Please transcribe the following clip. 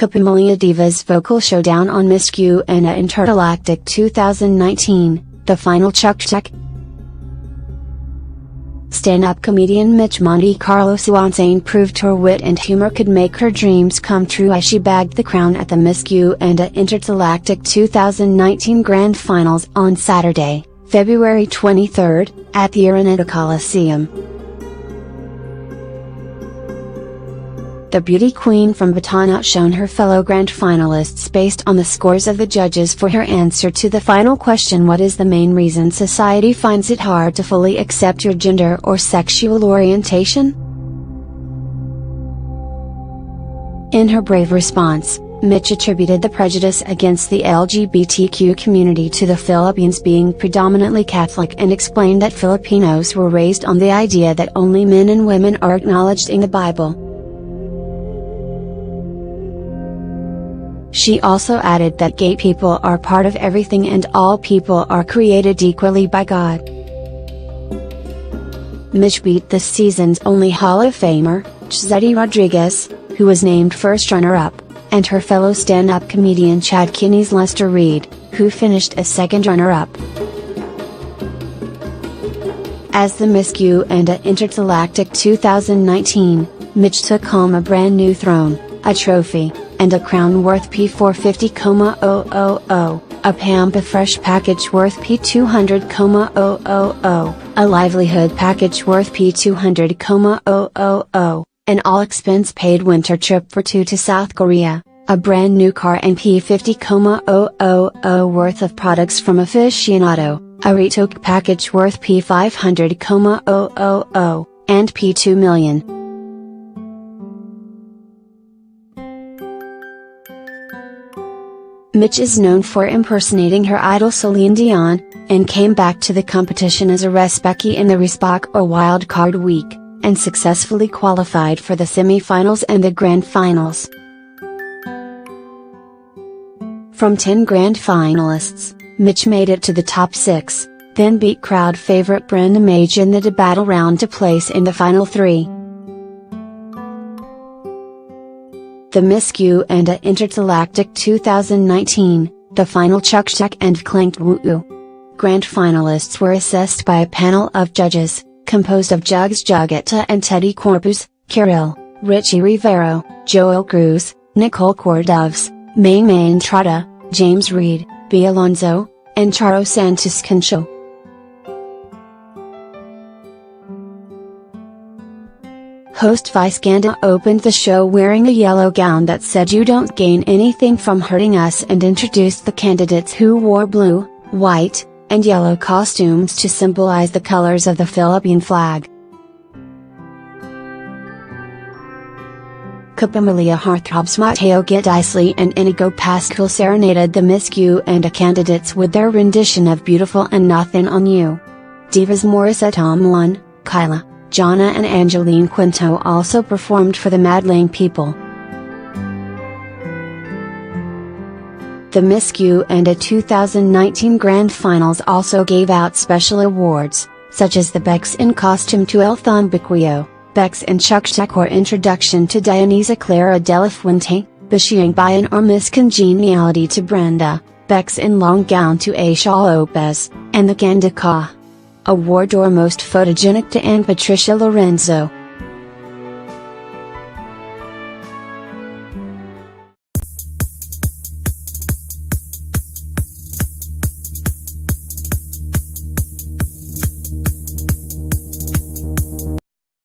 Kapamilya Divas vocal showdown on Miss Q A InterTalaktic 2019, the Final Chukchak. Stand-up comedian Mitch Monte Carlo Swansane proved her wit and humor could make her dreams come true as she bagged the crown at the Miss Q A InterTalaktic 2019 Grand Finals on Saturday, February 23, at the Arenado Coliseum. The beauty queen from Bhutan outshone her fellow grand finalists based on the scores of the judges for her answer to the final question: what is the main reason society finds it hard to fully accept your gender or sexual orientation? In her brave response, Mitch attributed the prejudice against the LGBTQ community to the Philippines being predominantly Catholic and explained that Filipinos were raised on the idea that only men and women are acknowledged in the Bible. She also added that gay people are part of everything and all people are created equally by God. Mitch beat this season's only Hall of Famer, Chzette Rodriguez, who was named first runner-up, and her fellow stand-up comedian Chad Kinney's Lester Reed, who finished as second runner-up. As the Miss Q A InterTalaktic 2019, Mitch took home a brand new throne, a trophy, and a crown worth P450,000, a Pampa Fresh package worth P200,000, a livelihood package worth P200,000, an all-expense-paid winter trip for two to South Korea, a brand new car and P50,000 worth of products from Aficionado, a retoke package worth P500,000, and P2 million. Mitch is known for impersonating her idol Celine Dion, and came back to the competition as a Respeckie in the Respak or Wild Card Week, and successfully qualified for the semi-finals and the grand finals. From 10 grand finalists, Mitch made it to the top 6, then beat crowd favorite Brenda Mage in the battle round to place in the final 3. The Miss Q A InterTalaktic 2019, the Final Chukchak and Clanked Woo Grand finalists were assessed by a panel of judges, composed of Jugs Jugetta and Teddy Corpus, Kirill, Richie Rivero, Joel Cruz, Nicole Cordoves, May Entrada, James Reed, B. Alonzo, and Charo Santos Concho. Host Viscanda opened the show wearing a yellow gown that said "You don't gain anything from hurting us" and introduced the candidates, who wore blue, white, and yellow costumes to symbolize the colors of the Philippine flag. Kapamilya heartthrobs Mateo Gidisley and Inigo Pascual serenaded the Miss Q A candidates with their rendition of "Beautiful and Nothing on You." Divas Morissette Tomlin, Kyla, Jonna and Angeline Quinto also performed for the Madlang people. The Miss Q A 2019 Grand Finals also gave out special awards, such as the Bex in Costume to El Thonbiquio, Bex in Chukchak or Introduction to Dionysa Clara de la Fuente, Bashiang Bayan or Miss Congeniality to Brenda, Bex in Long Gown to Aisha Lopez, and the Ganda Ka Award or Most Photogenic to Anne Patricia Lorenzo.